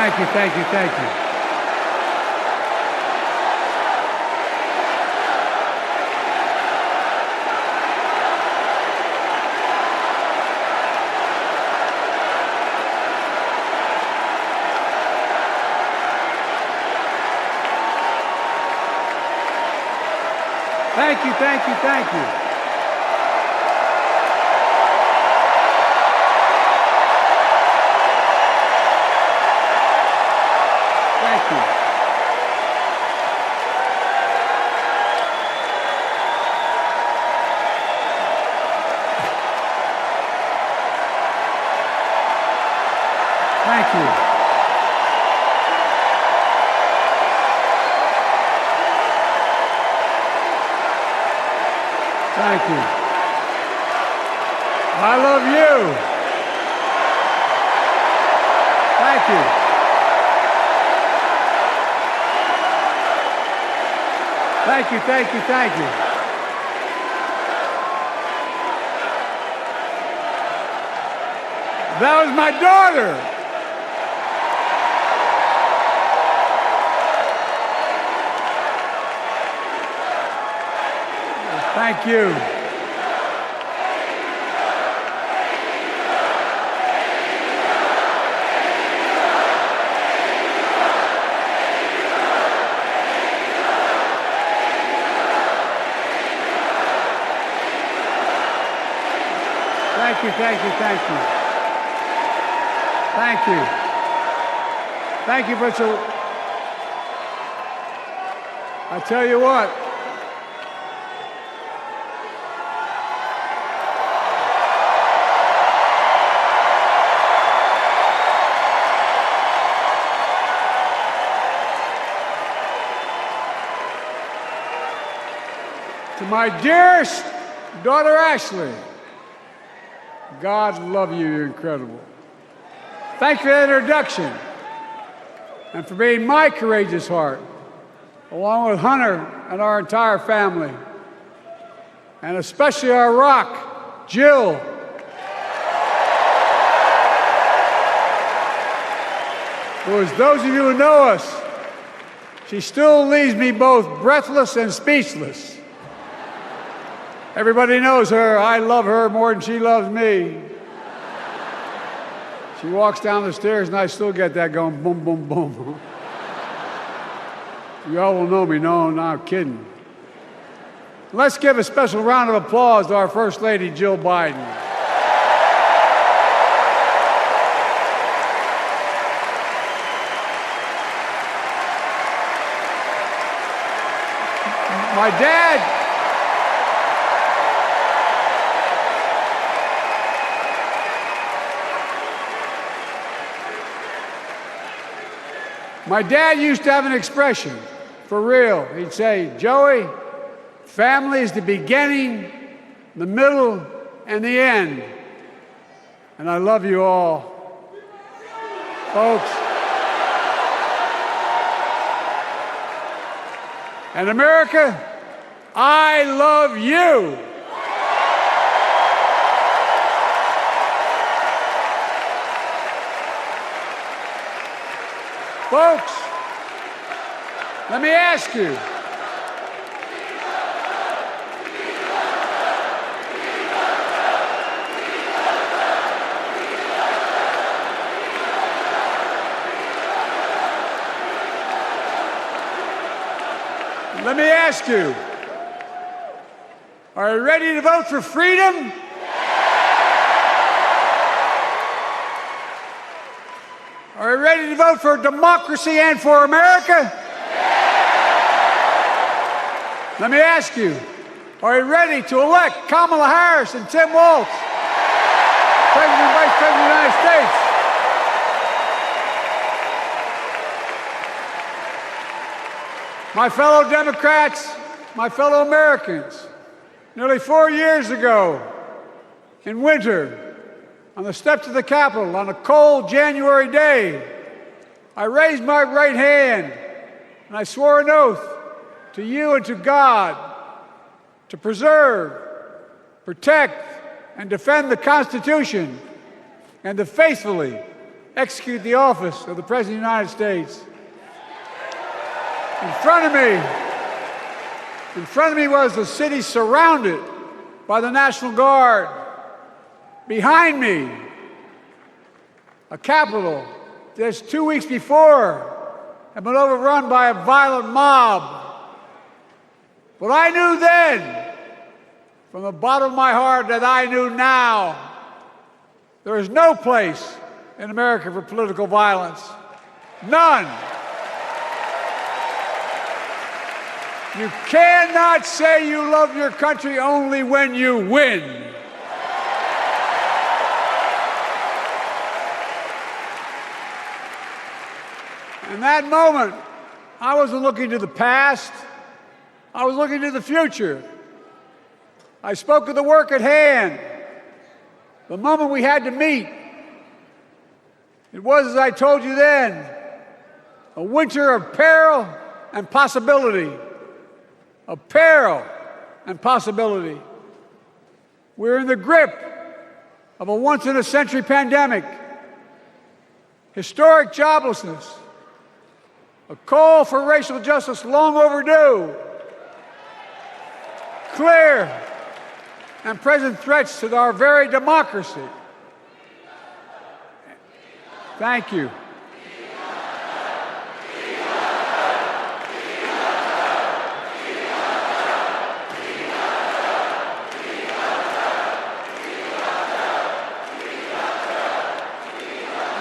Thank you, thank you, thank you. Thank you, thank you, thank you. Thank you. Thank you. Thank you. I love you. Thank you. Thank you, thank you, thank you. That was my daughter. Thank you. Thank you, thank you, thank you. Thank you. Thank you, but I tell you what. To my dearest daughter, Ashley, God love you, you're incredible. Thank you for that introduction and for being my courageous heart, along with Hunter and our entire family, and especially our rock, Jill. Who, as those of you who know us, she still leaves me both breathless and speechless. Everybody knows her. I love her more than she loves me. She walks down the stairs and I still get that going boom, boom, boom. You all will know me. No, not kidding. Let's give a special round of applause to our First Lady, Jill Biden. My dad used to have an expression, for real. He'd say, Joey, family is the beginning, the middle, and the end. And I love you all. Folks. And America, I love you. Folks, let me ask you. Let me ask you, are you ready to vote for freedom? Are you ready to vote for democracy and for America? Let me ask you, are you ready to elect Kamala Harris and Tim Walz, President and Vice President of the United States? My fellow Democrats, my fellow Americans, nearly 4 years ago, in winter, on the steps of the Capitol, on a cold January day, I raised my right hand and I swore an oath to you and to God to preserve, protect, and defend the Constitution and to faithfully execute the office of the President of the United States. In front of me was the city surrounded by the National Guard. Behind me, a Capitol just 2 weeks before had been overrun by a violent mob. But I knew then, from the bottom of my heart, that I knew now, there is no place in America for political violence. None. You cannot say you love your country only when you win. In that moment, I wasn't looking to the past. I was looking to the future. I spoke of the work at hand, the moment we had to meet. It was, as I told you then, a winter of peril and possibility. Of peril and possibility. We're in the grip of a once-in-a-century pandemic, historic joblessness, a call for racial justice long overdue, clear and present threats to our very democracy. Thank you.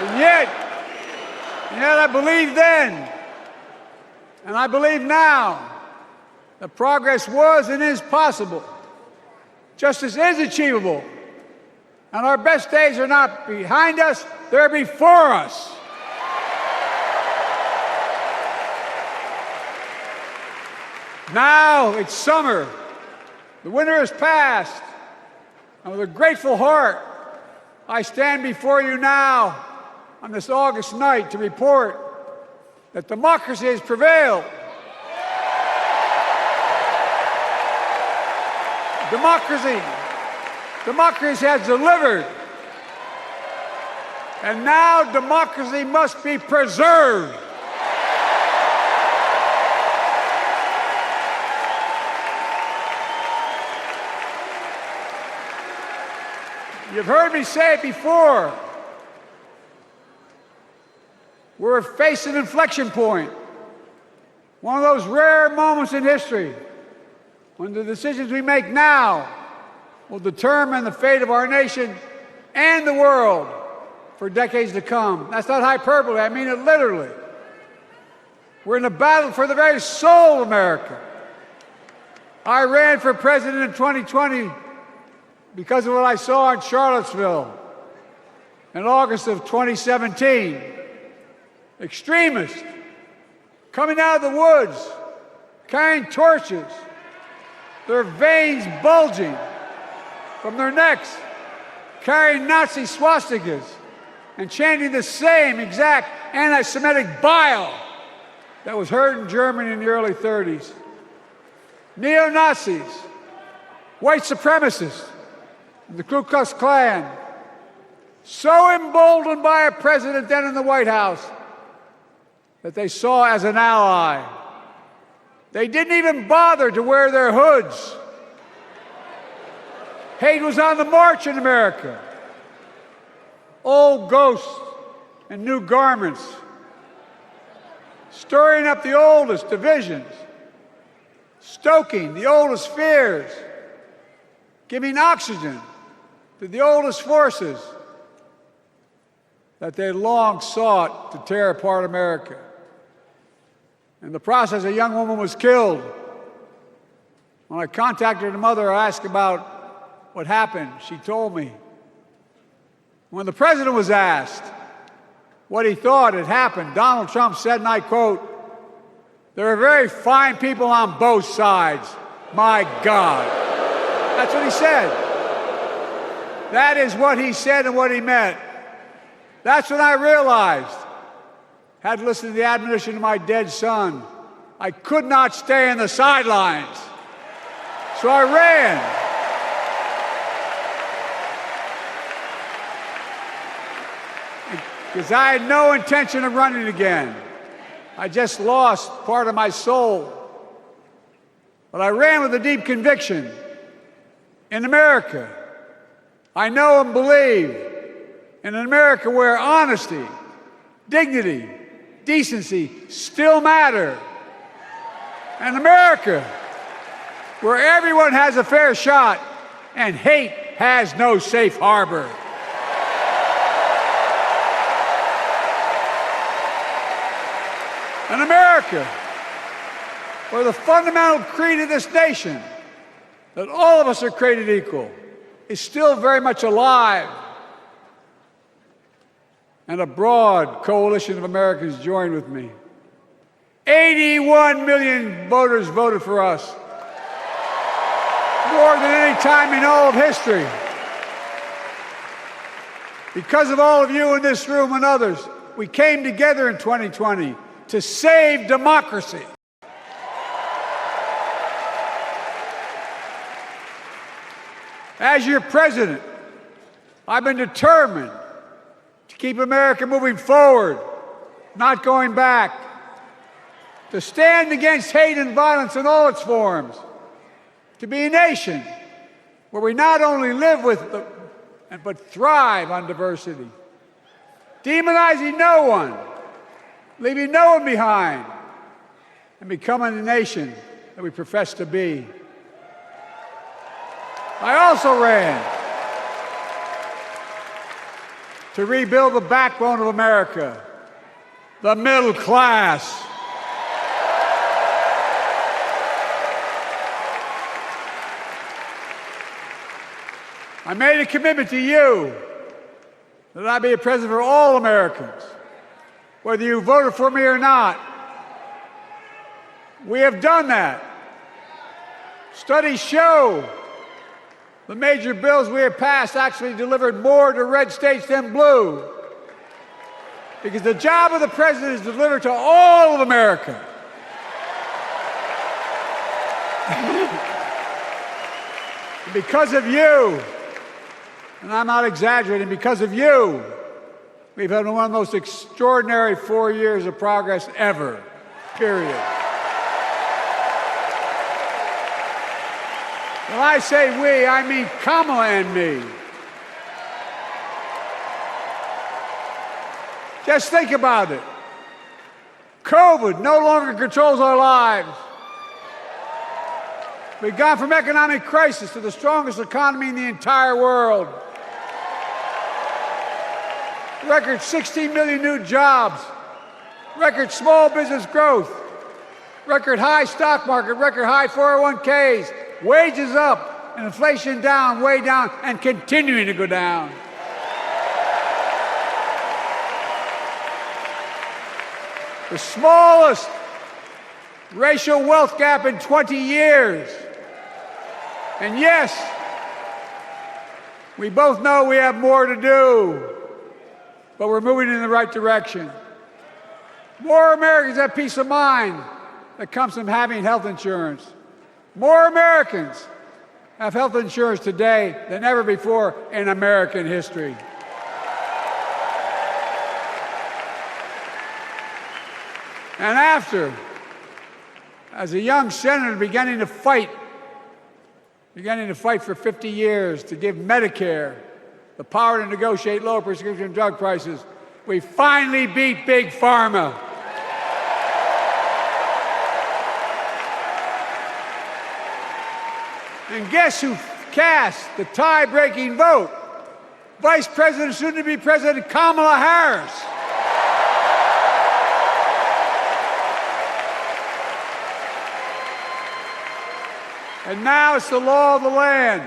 And yet I believed then, and I believe now, that progress was and is possible. Justice is achievable. And our best days are not behind us, they're before us. Now it's summer. The winter has passed. And with a grateful heart, I stand before you now on this August night to report that democracy has prevailed. Democracy has delivered. And now democracy must be preserved. You've heard me say it before. We're facing an inflection point. One of those rare moments in history when the decisions we make now will determine the fate of our nation and the world for decades to come. That's not hyperbole, I mean it literally. We're in a battle for the very soul of America. I ran for president in 2020 because of what I saw in Charlottesville in August of 2017. Extremists coming out of the woods, carrying torches, their veins bulging from their necks, carrying Nazi swastikas, and chanting the same exact anti-Semitic bile that was heard in Germany in the early 30s. Neo-Nazis, white supremacists, and the Ku Klux Klan, so emboldened by a president then in the White House that they saw as an ally. They didn't even bother to wear their hoods. Hate was on the march in America. Old ghosts and new garments, stirring up the oldest divisions, stoking the oldest fears, giving oxygen to the oldest forces that they long sought to tear apart America. In the process, a young woman was killed. When I contacted her mother, I asked about what happened. She told me. When the president was asked what he thought had happened, Donald Trump said, and I quote, "There are very fine people on both sides. My God." That's what he said. That is what he said and what he meant. That's when I realized, had to listen to the admonition of my dead son, I could not stay in the sidelines. So I ran. because I had no intention of running again. I just lost part of my soul. But I ran with a deep conviction. In America, I know and believe in an America where honesty, dignity, decency still matter. An America where everyone has a fair shot and hate has no safe harbor. An America where the fundamental creed of this nation, that all of us are created equal, is still very much alive. And a broad coalition of Americans joined with me. 81 million voters voted for us, more than any time in all of history. Because of all of you in this room and others, we came together in 2020 to save democracy. As your president, I've been determined to keep America moving forward, not going back, to stand against hate and violence in all its forms, to be a nation where we not only live with but thrive on diversity, demonizing no one, leaving no one behind, and becoming the nation that we profess to be. I also ran to rebuild the backbone of America, the middle class. I made a commitment to you that I be a president for all Americans, whether you voted for me or not. We have done that. Studies show the major bills we have passed actually delivered more to red states than blue, because the job of the president is to deliver to all of America. And because of you, and I'm not exaggerating, because of you, we've had one of the most extraordinary 4 years of progress ever, period. When I say we, I mean Kamala and me. Just think about it. COVID no longer controls our lives. We've gone from economic crisis to the strongest economy in the entire world. Record 16 million new jobs. Record small business growth. Record high stock market. Record high 401ks. Wages up and inflation down, way down, and continuing to go down. The smallest racial wealth gap in 20 years. And yes, we both know we have more to do, but we're moving in the right direction. More Americans have peace of mind that comes from having health insurance. More Americans have health insurance today than ever before in American history. And after, as a young senator beginning to fight for 50 years to give Medicare the power to negotiate lower prescription drug prices, we finally beat Big Pharma. And guess who cast the tie-breaking vote? Vice President, soon-to-be President Kamala Harris. And now it's the law of the land.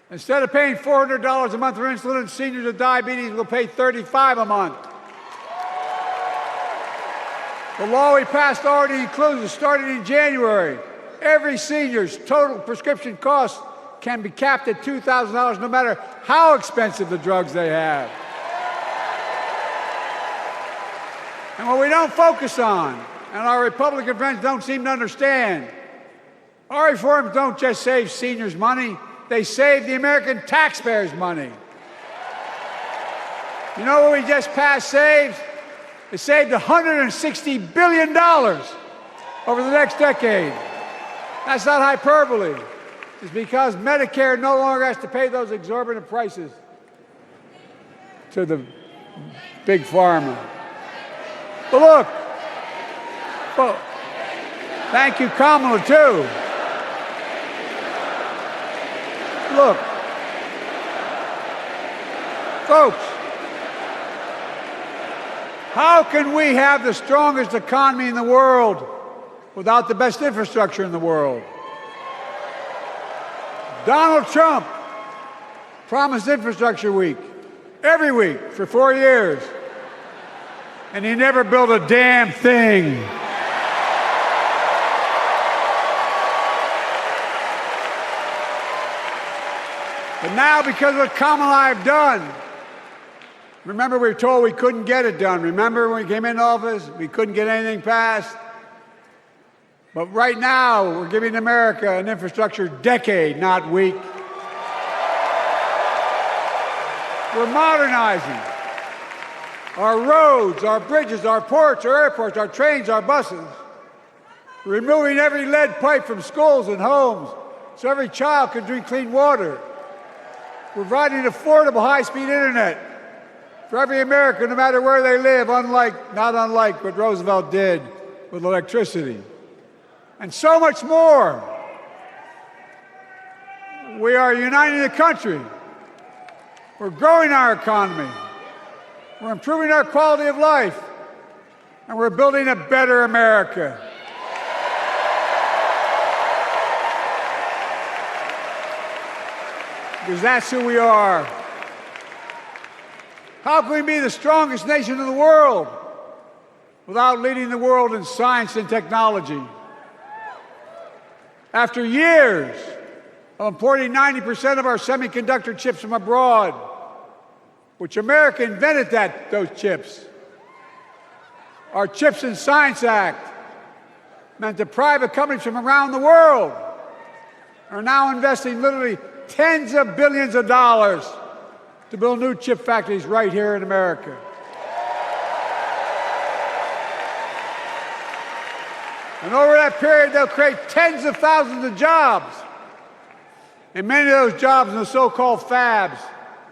Instead of paying $400 a month for insulin, seniors with diabetes will pay $35 a month. The law we passed already includes, starting in January, every senior's total prescription cost can be capped at $2,000 no matter how expensive the drugs they have. And what we don't focus on, and our Republican friends don't seem to understand, our reforms don't just save seniors money, they save the American taxpayers money. You know what we just passed saved? It saved $160 billion over the next decade. That's not hyperbole. It's because Medicare no longer has to pay those exorbitant prices to the big pharma. But look, well, thank you, Kamala, too. Look, folks, how can we have the strongest economy in the world without the best infrastructure in the world? Donald Trump promised Infrastructure Week every week for 4 years, and he never built a damn thing. But now, because of what Kamala and I have done, remember we were told we couldn't get it done. Remember when we came into office, we couldn't get anything passed? But right now, we're giving America an infrastructure decade, not week. We're modernizing our roads, our bridges, our ports, our airports, our trains, our buses. We're removing every lead pipe from schools and homes so every child can drink clean water. We're providing affordable high-speed internet for every American, no matter where they live, not unlike what Roosevelt did with electricity. And so much more. We are uniting the country. We're growing our economy. We're improving our quality of life. And we're building a better America. Because that's who we are. How can we be the strongest nation in the world without leading the world in science and technology? After years of importing 90% of our semiconductor chips from abroad, which America invented those chips, our Chips and Science Act meant that private companies from around the world are now investing literally tens of billions of dollars to build new chip factories right here in America. And over that period, they'll create tens of thousands of jobs. And many of those jobs in the so-called fabs,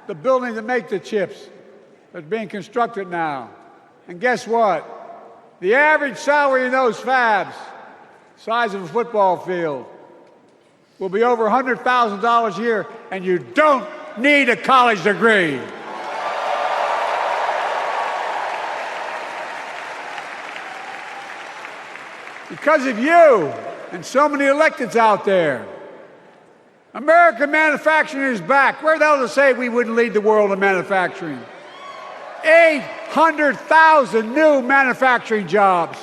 the buildings that make the chips, that's being constructed now. And guess what? The average salary in those fabs, size of a football field, will be over $100,000 a year, and you don't need a college degree. Because of you and so many electeds out there, American manufacturing is back. Where the hell to say we wouldn't lead the world in manufacturing? 800,000 new manufacturing jobs.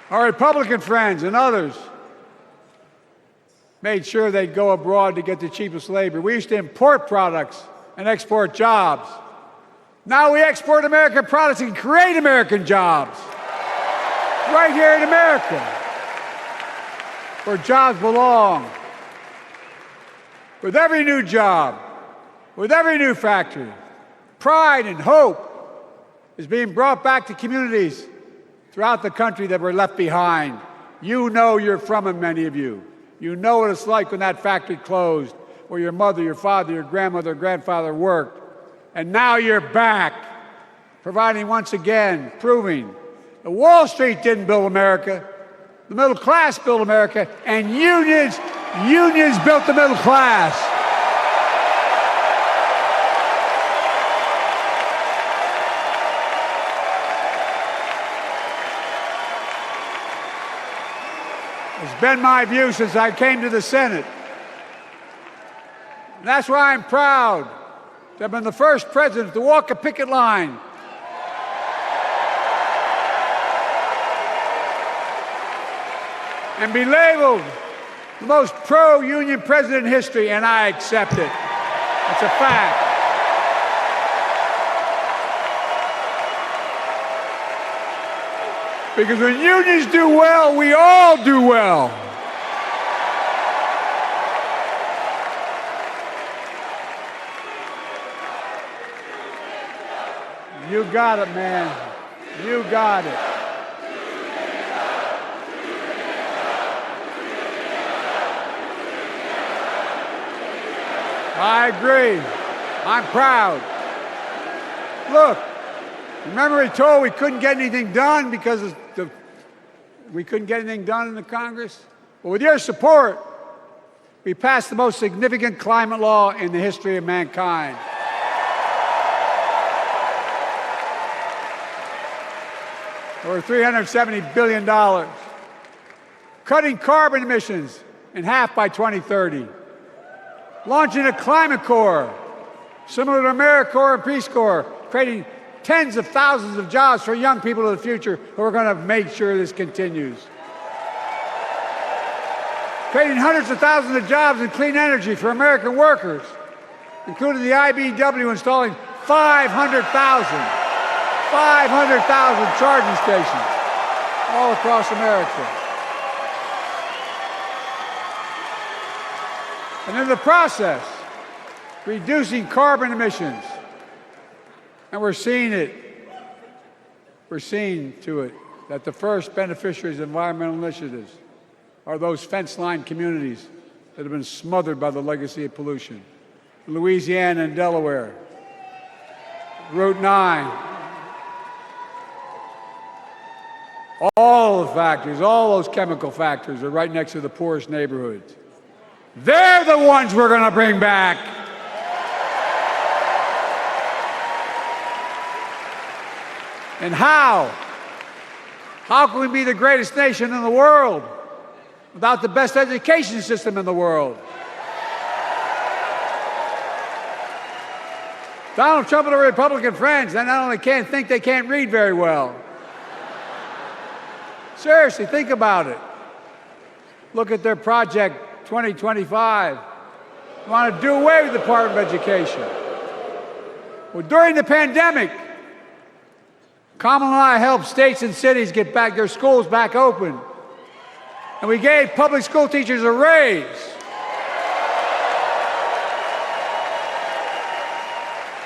Our Republican friends and others made sure they'd go abroad to get the cheapest labor. We used to import products and export jobs. Now we export American products and create American jobs right here in America, where jobs belong. With every new job, with every new factory, pride and hope is being brought back to communities throughout the country that were left behind. You know you're from them, many of you. You know what it's like when that factory closed, where your mother, your father, your grandmother, grandfather worked. And now you're back, providing once again, proving that Wall Street didn't build America, the middle class built America, and unions built the middle class. It's been my view since I came to the Senate. And that's why I'm proud to have been the first president to walk a picket line and be labeled the most pro-union president in history, and I accept it. It's a fact. Because when unions do well, we all do well. You got it, man. You got it. I agree. I'm proud. Look, remember he told we couldn't get anything done because we couldn't get anything done in the Congress? Well, with your support, we passed the most significant climate law in the history of mankind. Over $370 billion. Cutting carbon emissions in half by 2030. Launching a climate corps, similar to AmeriCorps and Peace Corps, creating tens of thousands of jobs for young people of the future who are going to make sure this continues. Creating hundreds of thousands of jobs in clean energy for American workers, including the IBEW installing 500,000 charging stations all across America. And in the process, reducing carbon emissions. And we're seeing it. We're seeing to it that the first beneficiaries of environmental initiatives are those fence-lined communities that have been smothered by the legacy of pollution. Louisiana and Delaware, Route 9. All the factories, all those chemical factories are right next to the poorest neighborhoods. They're the ones we're going to bring back. And how? How can we be the greatest nation in the world without the best education system in the world? Donald Trump and the Republican friends, they not only can't think, they can't read very well. Seriously, think about it. Look at their Project 2025. They want to do away with the Department of Education. Well, during the pandemic, Kamala and I helped states and cities get back their schools back open. And we gave public school teachers a raise.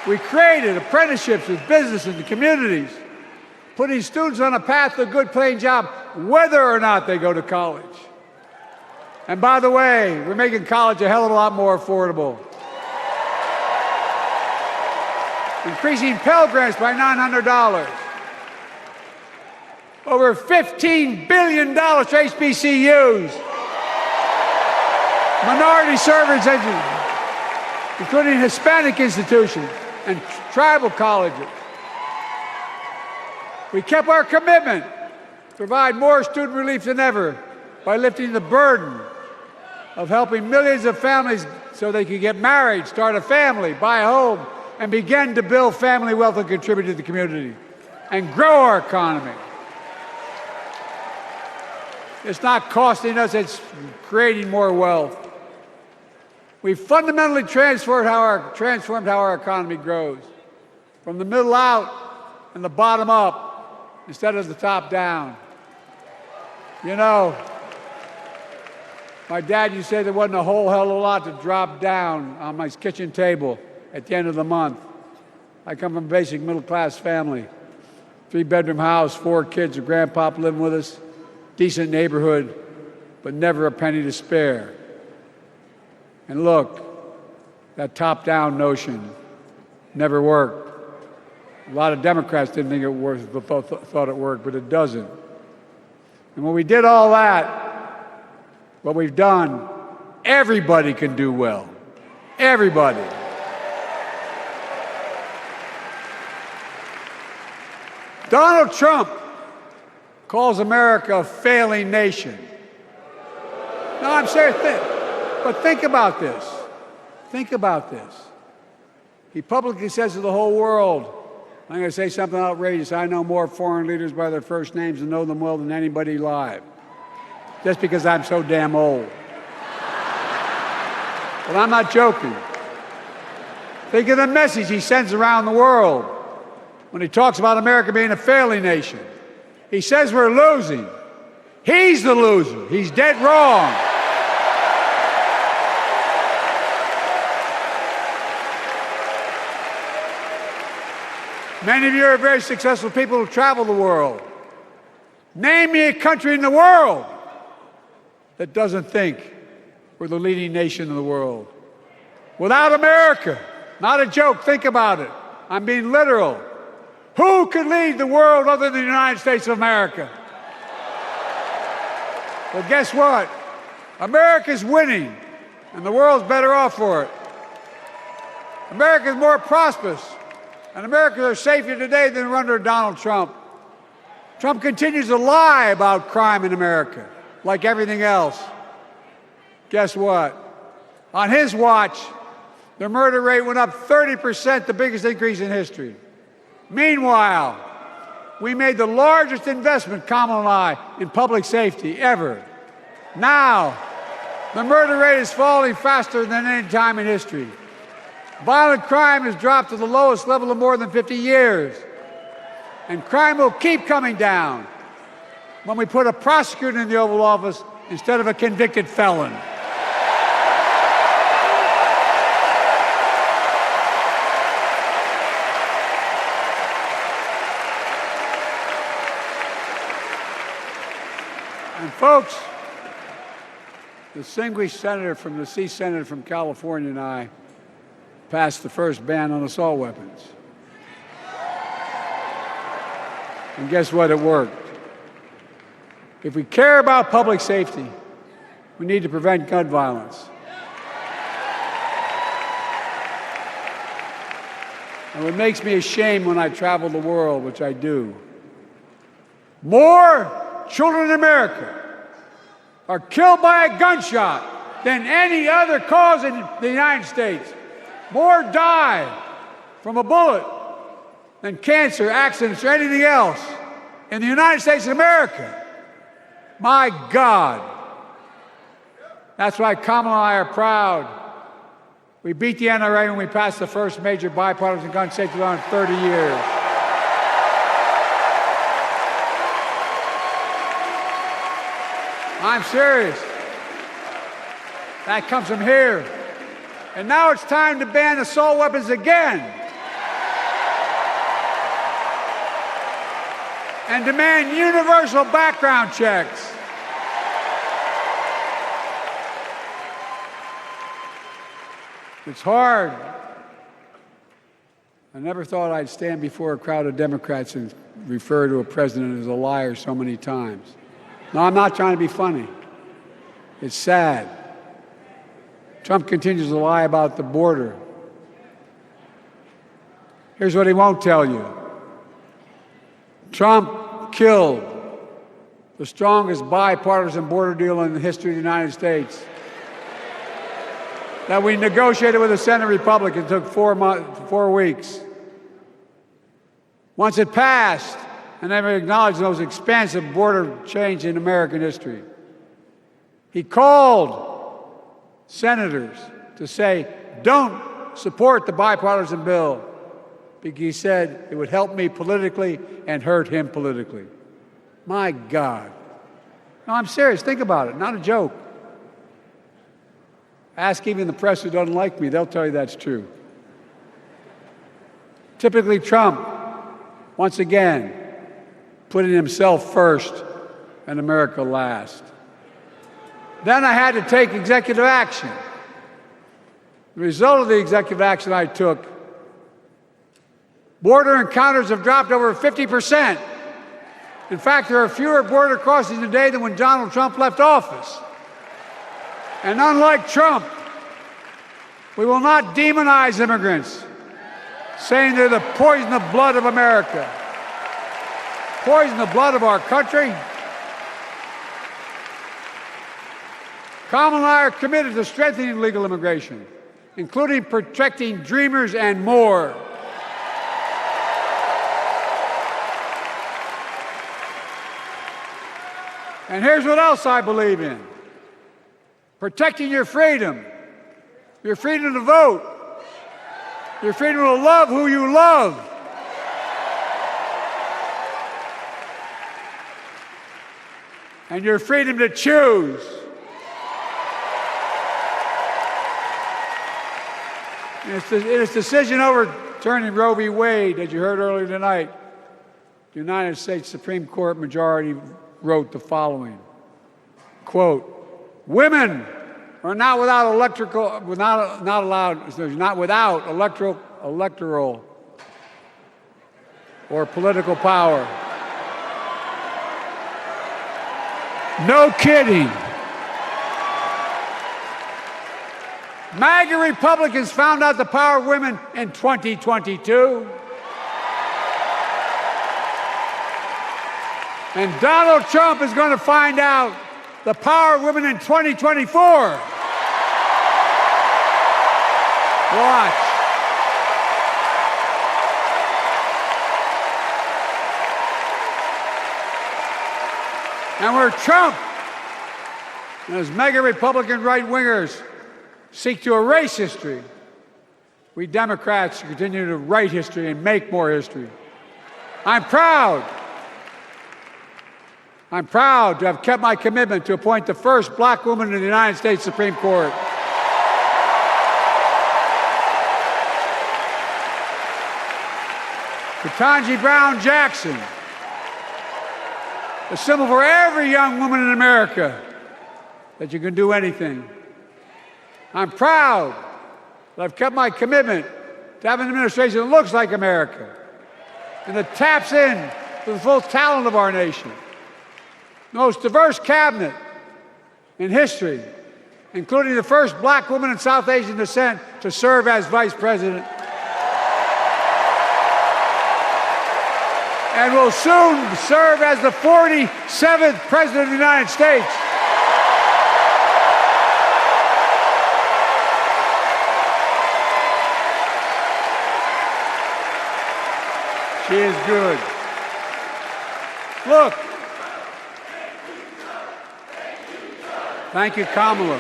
We created apprenticeships with business and the communities, putting students on a path to a good paying job, whether or not they go to college. And by the way, we're making college a hell of a lot more affordable. Increasing Pell Grants by $900. Over $15 billion for HBCUs. Minority service education, including Hispanic institutions and tribal colleges. We kept our commitment to provide more student relief than ever by lifting the burden of helping millions of families so they could get married, start a family, buy a home, and begin to build family wealth and contribute to the community and grow our economy. It's not costing us, it's creating more wealth. We've fundamentally transformed how our economy grows, from the middle out and the bottom up instead of the top down. You know, my dad used to say there wasn't a whole hell of a lot to drop down on my kitchen table at the end of the month. I come from a basic middle-class family, 3-bedroom house, 4 kids, a grandpa living with us, decent neighborhood, but never a penny to spare. And look, that top-down notion never worked. A lot of Democrats didn't think it worked, thought it worked, but it doesn't. And when we did all that, what we've done, everybody can do well. Everybody. Donald Trump calls America a failing nation. No, I'm serious. But think about this. Think about this. He publicly says to the whole world, I'm going to say something outrageous. I know more foreign leaders by their first names and know them well than anybody alive. Just because I'm so damn old. But I'm not joking. Think of the message he sends around the world when he talks about America being a failing nation. He says we're losing. He's the loser. He's dead wrong. Many of you are very successful people who travel the world. Name me a country in the world that doesn't think we're the leading nation in the world. Without America, not a joke, think about it. I'm being literal. Who could lead the world other than the United States of America? Well, guess what? America's winning, and the world's better off for it. America's more prosperous, and Americans are safer today than under Donald Trump. Trump continues to lie about crime in America, like everything else. Guess what? On his watch, the murder rate went up 30%, the biggest increase in history. Meanwhile, we made the largest investment, Kamala and I, in public safety ever. Now, the murder rate is falling faster than any time in history. Violent crime has dropped to the lowest level in more than 50 years. And crime will keep coming down when we put a prosecutor in the Oval Office instead of a convicted felon. And folks, the distinguished senator from the C Senate from California and I passed the first ban on assault weapons. And guess what? It worked. If we care about public safety, we need to prevent gun violence. And what makes me ashamed when I travel the world, which I do, more children in America are killed by a gunshot than any other cause in the United States. More die from a bullet than cancer, accidents, or anything else in the United States of America. My God. That's why Kamala and I are proud. We beat the NRA when we passed the first major bipartisan gun safety law in 30 years. I'm serious. That comes from here. And now it's time to ban assault weapons again. And demand universal background checks. It's hard. I never thought I'd stand before a crowd of Democrats and refer to a president as a liar so many times. No, I'm not trying to be funny. It's sad. Trump continues to lie about the border. Here's what he won't tell you. Trump killed the strongest bipartisan border deal in the history of the United States that we negotiated with the Senate Republicans. It took 4 weeks. Once it passed, and never acknowledged the most expansive border change in American history. He called senators to say, don't support the bipartisan bill, because he said it would help me politically and hurt him politically. My God. No, I'm serious. Think about it. Not a joke. Ask even the press who doesn't like me. They'll tell you that's true. Typically Trump, once again, putting himself first and America last. Then I had to take executive action. The result of the executive action I took, border encounters have dropped over 50%. In fact, there are fewer border crossings today than when Donald Trump left office. And unlike Trump, we will not demonize immigrants, saying they're the poison of blood of America. Poison the blood of our country. Kamala and I are committed to strengthening legal immigration, including protecting dreamers and more. And here's what else I believe in. Protecting your freedom to vote, your freedom to love who you love. And your freedom to choose. In its decision over overturning Roe v. Wade, as you heard earlier tonight, the United States Supreme Court majority wrote the following, quote, "Women are not without electoral or political power." No kidding. MAGA Republicans found out the power of women in 2022. And Donald Trump is going to find out the power of women in 2024. Watch. And where Trump and his mega Republican right-wingers seek to erase history, we Democrats continue to write history and make more history. I'm proud to have kept my commitment to appoint the first black woman to the United States Supreme Court. Ketanji Brown Jackson, a symbol for every young woman in America that you can do anything. I'm proud that I've kept my commitment to have an administration that looks like America and that taps in to the full talent of our nation. The most diverse cabinet in history, including the first black woman in South Asian descent to serve as vice president. And will soon serve as the 47th President of the United States. She is good. Look. Thank you, Kamala.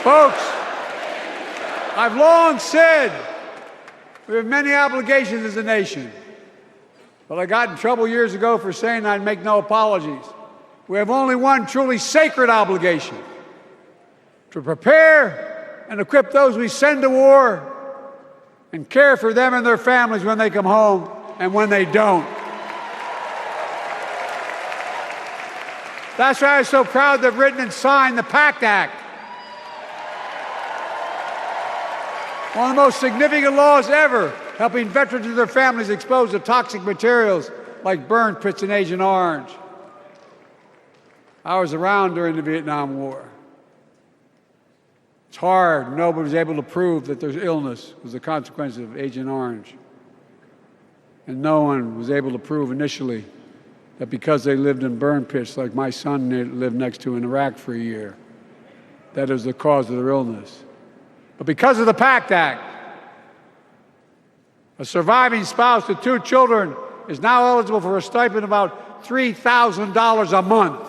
Folks, I've long said we have many obligations as a nation, but I got in trouble years ago for saying I'd make no apologies. We have only one truly sacred obligation: to prepare and equip those we send to war and care for them and their families when they come home and when they don't. That's why I'm so proud to have written and signed the PACT Act, one of the most significant laws ever, helping veterans and their families exposed to toxic materials like burn pits in Agent Orange. I was around during the Vietnam War. It's hard. Nobody was able to prove that there's illness was a consequence of Agent Orange. And no one was able to prove initially that because they lived in burn pits like my son lived next to in Iraq for a year, that it was the cause of their illness. But because of the PACT Act, a surviving spouse with 2 children is now eligible for a stipend of about $3,000 a month.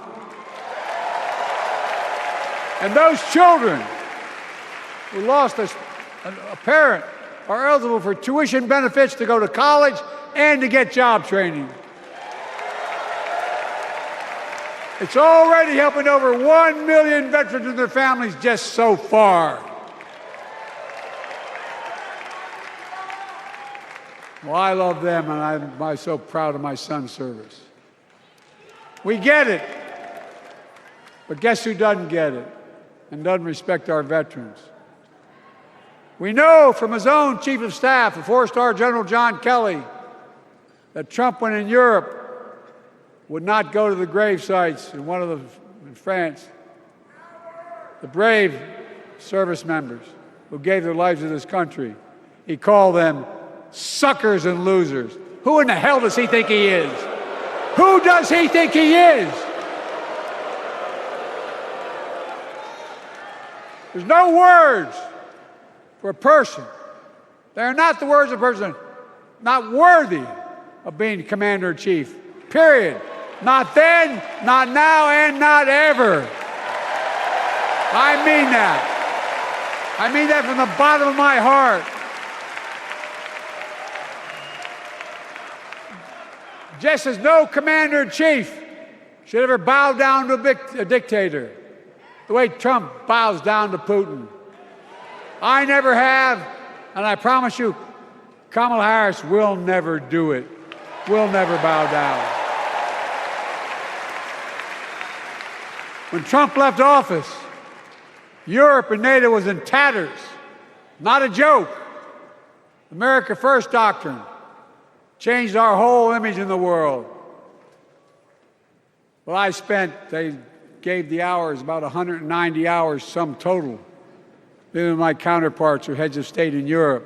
And those children who lost a parent are eligible for tuition benefits to go to college and to get job training. It's already helping over 1 million veterans and their families just so far. Well, I love them, and I'm so proud of my son's service. We get it, but guess who doesn't get it and doesn't respect our veterans? We know from his own chief of staff, the 4-star General John Kelly, that Trump, when in Europe, would not go to the grave sites in France. The brave service members who gave their lives to this country. He called them suckers and losers. Who in the hell does he think he is? Who does he think he is? There's no words for a person. They are not the words of a person not worthy of being commander-in-chief. Period. Not then, not now, and not ever. I mean that. I mean that from the bottom of my heart. Just as no commander-in-chief should ever bow down to a dictator, the way Trump bows down to Putin. I never have, and I promise you, Kamala Harris will never do it. Will never bow down. When Trump left office, Europe and NATO was in tatters. Not a joke. America First doctrine changed our whole image in the world. Well, they gave the hours, about 190 hours sum total, me my counterparts or heads of state in Europe,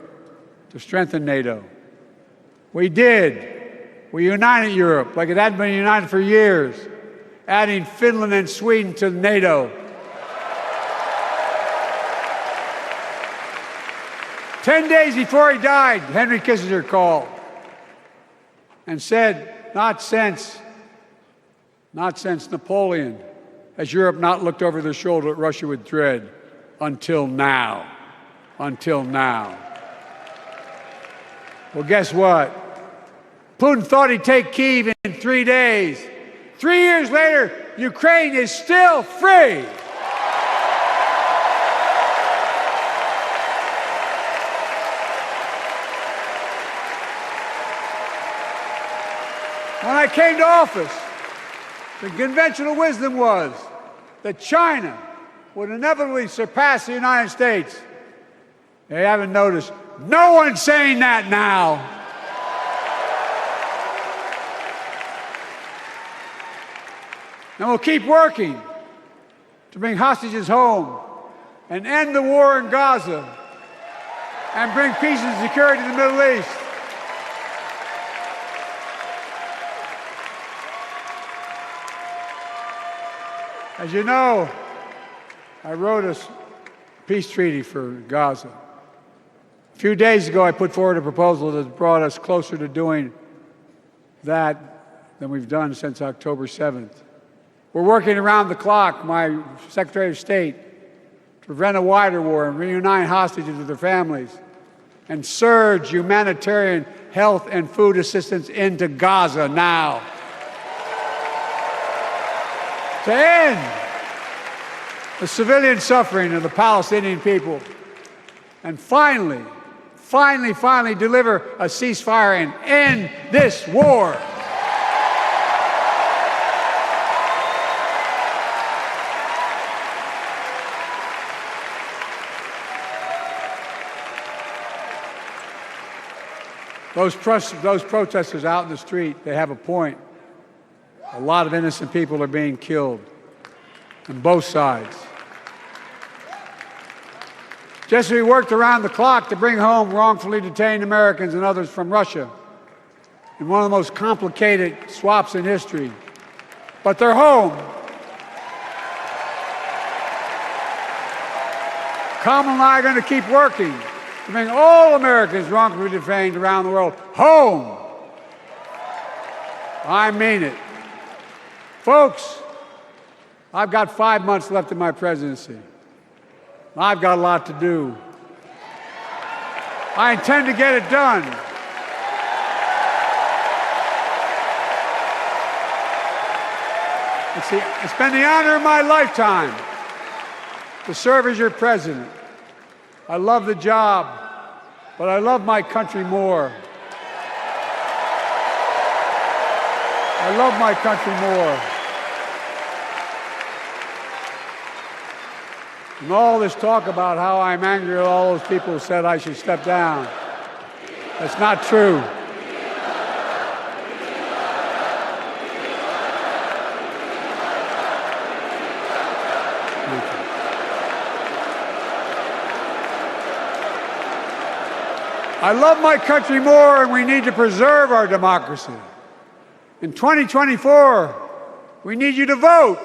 to strengthen NATO. We did. We united Europe like it hadn't been united for years, adding Finland and Sweden to NATO. 10 days before he died, Henry Kissinger called and said, not since Napoleon has Europe not looked over their shoulder at Russia with dread, until now. Until now. Well, guess what? Putin thought he'd take Kyiv in 3 days. 3 years later, Ukraine is still free. When I came to office, the conventional wisdom was that China would inevitably surpass the United States. They haven't noticed. No one's saying that now. And we'll keep working to bring hostages home and end the war in Gaza and bring peace and security to the Middle East. As you know, I wrote a peace treaty for Gaza. A few days ago, I put forward a proposal that brought us closer to doing that than we've done since October 7th. We're working around the clock, my Secretary of State, to prevent a wider war and reunite hostages with their families and surge humanitarian health and food assistance into Gaza now. To end the civilian suffering of the Palestinian people, and finally deliver a ceasefire and end this war. Those protesters out in the street, they have a point. A lot of innocent people are being killed on both sides. Just as we worked around the clock to bring home wrongfully detained Americans and others from Russia in one of the most complicated swaps in history, but they're home. Kamala and I are going to keep working to bring all Americans wrongfully detained around the world home. I mean it. Folks, I've got 5 months left in my presidency. I've got a lot to do. I intend to get it done. It's been the honor of my lifetime to serve as your president. I love the job, but I love my country more. I love my country more. And all this talk about how I'm angry at all those people who said I should step down, that's not true. I love my country more, and we need to preserve our democracy. In 2024, we need you to vote.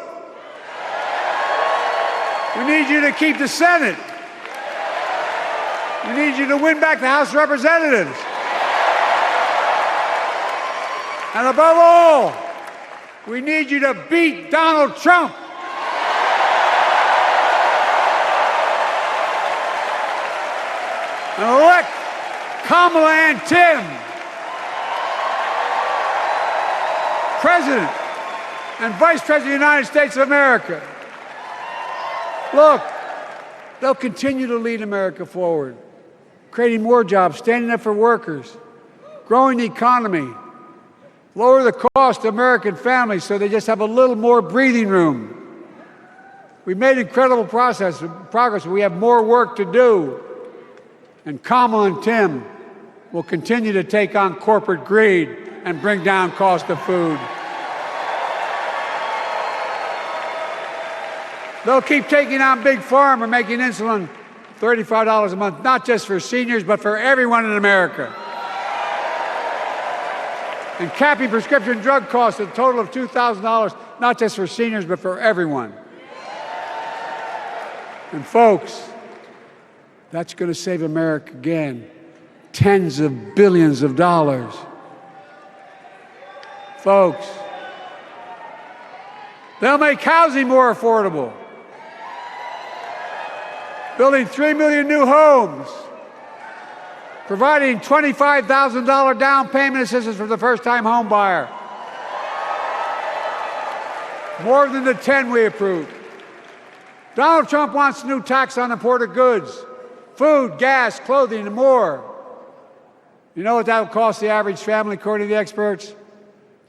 We need you to keep the Senate. We need you to win back the House of Representatives. And above all, we need you to beat Donald Trump. And elect Kamala and Tim President and Vice President of the United States of America. Look, they'll continue to lead America forward, creating more jobs, standing up for workers, growing the economy, lower the cost to American families so they just have a little more breathing room. We've made incredible progress, but we have more work to do. And Kamala and Tim will continue to take on corporate greed and bring down cost of food. They'll keep taking on Big Pharma, making insulin $35 a month, not just for seniors, but for everyone in America. And capping prescription drug costs at a total of $2,000, not just for seniors, but for everyone. And folks, that's going to save America again tens of billions of dollars. Folks, they'll make housing more affordable, building 3 million new homes, providing $25,000 down payment assistance for the first-time home buyer, more than the 10 we approved. Donald Trump wants a new tax on imported goods, food, gas, clothing, and more. You know what that will cost the average family, according to the experts?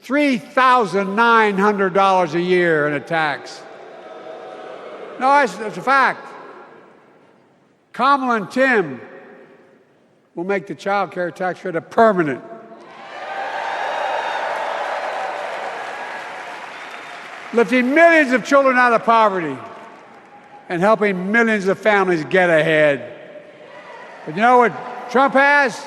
$3,900 a year in a tax. No, that's a fact. Kamala and Tim will make the child care tax credit permanent. Lifting millions of children out of poverty and helping millions of families get ahead. But you know what Trump has?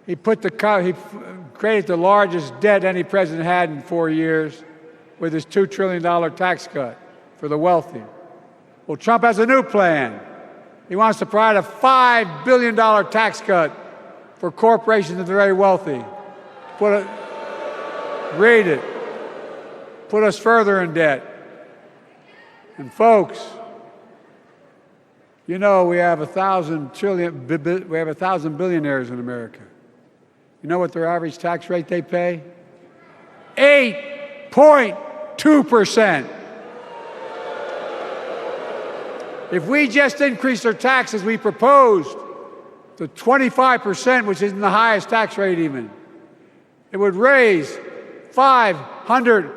He created the largest debt any president had in 4 years with his $2 trillion tax cut for the wealthy. Well, Trump has a new plan. He wants to provide a $5 billion tax cut for corporations and the very wealthy. Read it. Put us further in debt. And folks, you know we have 1,000 billionaires in America. You know what their average tax rate they pay? 8.2%. If we just increased our taxes we proposed to 25%, which isn't the highest tax rate even, it would raise $500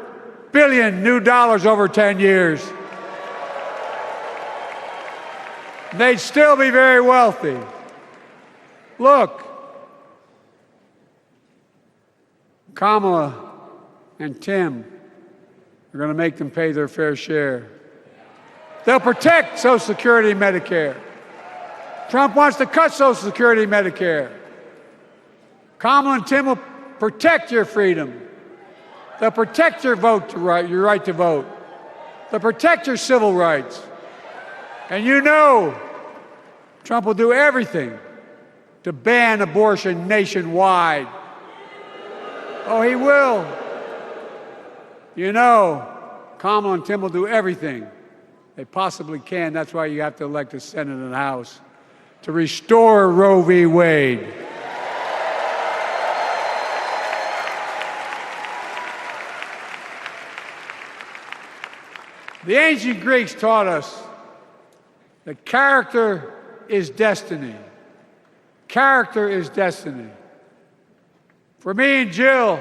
billion new dollars over 10 years. They'd still be very wealthy. Look, Kamala and Tim are going to make them pay their fair share. They'll protect Social Security and Medicare. Trump wants to cut Social Security and Medicare. Kamala and Tim will protect your freedom. They'll protect your your right to vote. They'll protect your civil rights. And you know Trump will do everything to ban abortion nationwide. Oh, he will. You know, Kamala and Tim will do everything they possibly can. That's why you have to elect a Senate and a House to restore Roe v. Wade. The ancient Greeks taught us that character is destiny. Character is destiny. For me and Jill,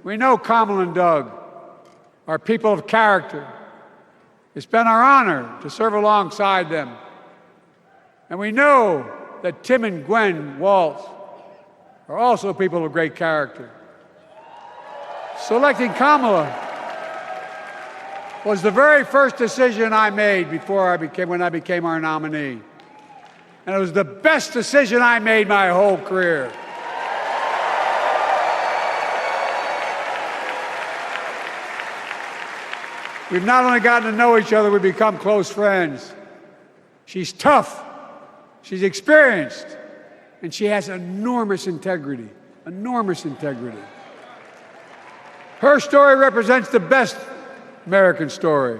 we know Kamala and Doug are people of character. It's been our honor to serve alongside them. And we know that Tim and Gwen Waltz are also people of great character. Selecting Kamala was the very first decision I made when I became our nominee. And it was the best decision I made my whole career. We've not only gotten to know each other, we've become close friends. She's tough, she's experienced, and she has enormous integrity, enormous integrity. Her story represents the best American story.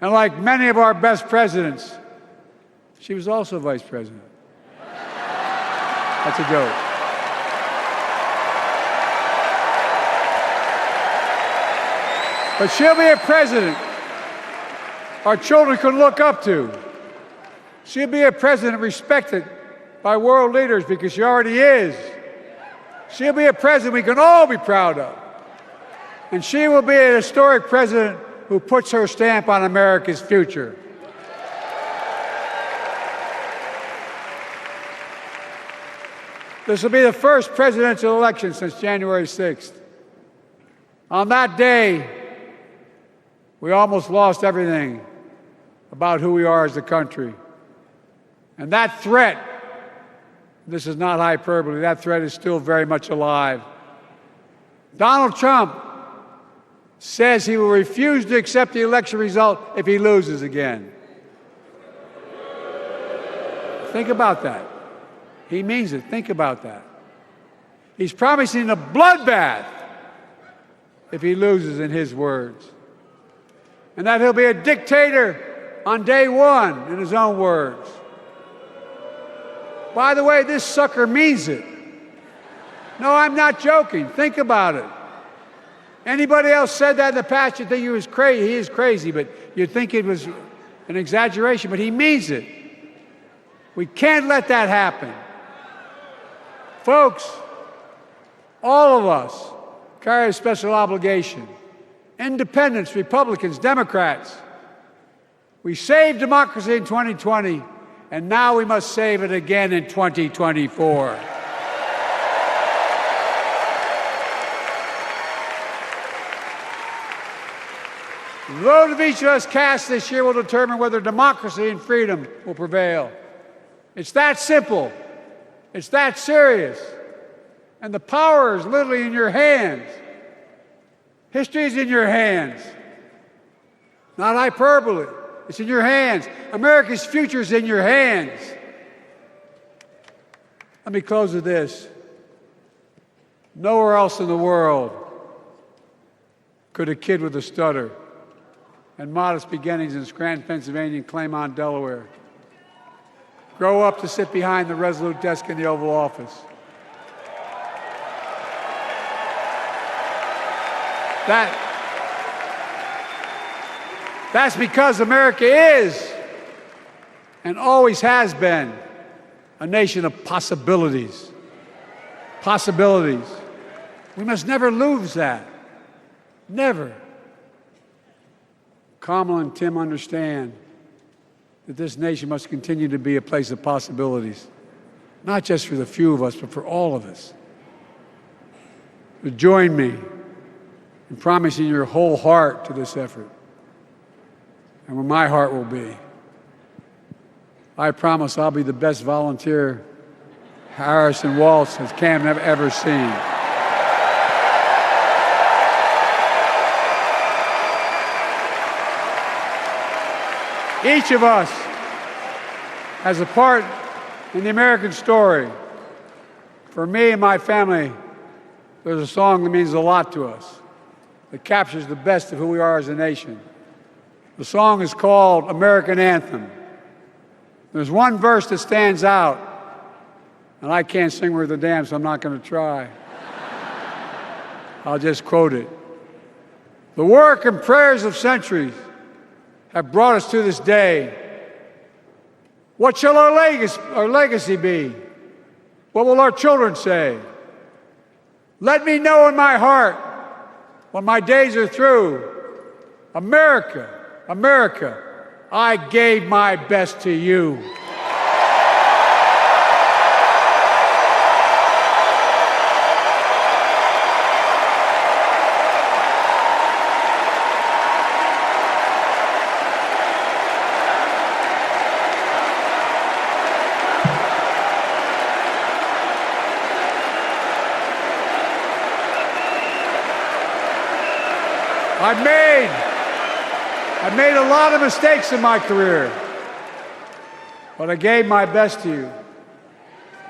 And like many of our best presidents, she was also vice president. That's a joke. But she'll be a president our children can look up to. She'll be a president respected by world leaders because she already is. She'll be a president we can all be proud of. And she will be an historic president who puts her stamp on America's future. This will be the first presidential election since January 6th. On that day, we almost lost everything about who we are as a country. And that threat, this is not hyperbole, that threat is still very much alive. Donald Trump says he will refuse to accept the election result if he loses again. Think about that. He means it. Think about that. He's promising a bloodbath if he loses, in his words. And that he'll be a dictator on day one, in his own words. By the way, this sucker means it. No, I'm not joking. Think about it. Anybody else said that in the past, you'd think he was crazy. He is crazy, but you'd think it was an exaggeration, but he means it. We can't let that happen. Folks, all of us carry a special obligation. Independents, Republicans, Democrats. We saved democracy in 2020, and now we must save it again in 2024. The vote of each of us cast this year will determine whether democracy and freedom will prevail. It's that simple. It's that serious. And the power is literally in your hands. History is in your hands. Not hyperbole. It's in your hands. America's future is in your hands. Let me close with this. Nowhere else in the world could a kid with a stutter and modest beginnings in Scranton, Pennsylvania, and Claymont, Delaware, grow up to sit behind the resolute desk in the Oval Office. That's because America is and always has been a nation of possibilities. Possibilities. We must never lose that. Never. Kamala and Tim understand that this nation must continue to be a place of possibilities, not just for the few of us, but for all of us. So join me in promising your whole heart to this effort, and where my heart will be. I promise I'll be the best volunteer Harrison Waltz has Cam ever seen. Each of us has a part in the American story. For me and my family, there's a song that means a lot to us, that captures the best of who we are as a nation. The song is called American Anthem. There's one verse that stands out, and I can't sing worth a damn, so I'm not going to try. I'll just quote it. The work and prayers of centuries have brought us to this day. What shall our legacy be? What will our children say? Let me know in my heart, when my days are through, America, America, I gave my best to you. I've made a lot of mistakes in my career, but I gave my best to you.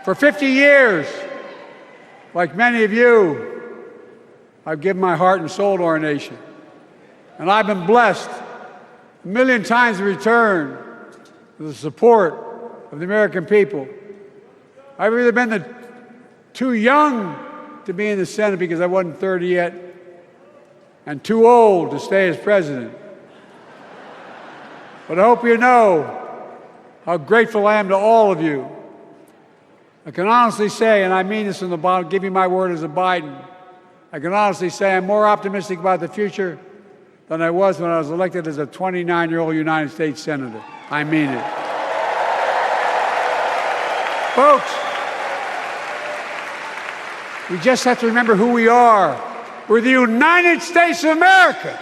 For 50 years, like many of you, I've given my heart and soul to our nation. And I've been blessed a million times in return with the support of the American people. I've either been too young to be in the Senate because I wasn't 30 yet, and too old to stay as president. But I hope you know how grateful I am to all of you. I can honestly say, and I mean this from the bottom, give you my word as a Biden, I can honestly say I'm more optimistic about the future than I was when I was elected as a 29-year-old United States Senator. I mean it. Folks, we just have to remember who we are. We're the United States of America.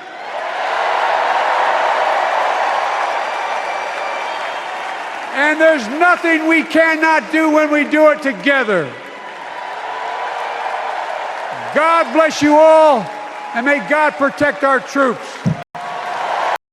And there's nothing we cannot do when we do it together. God bless you all, and may God protect our troops.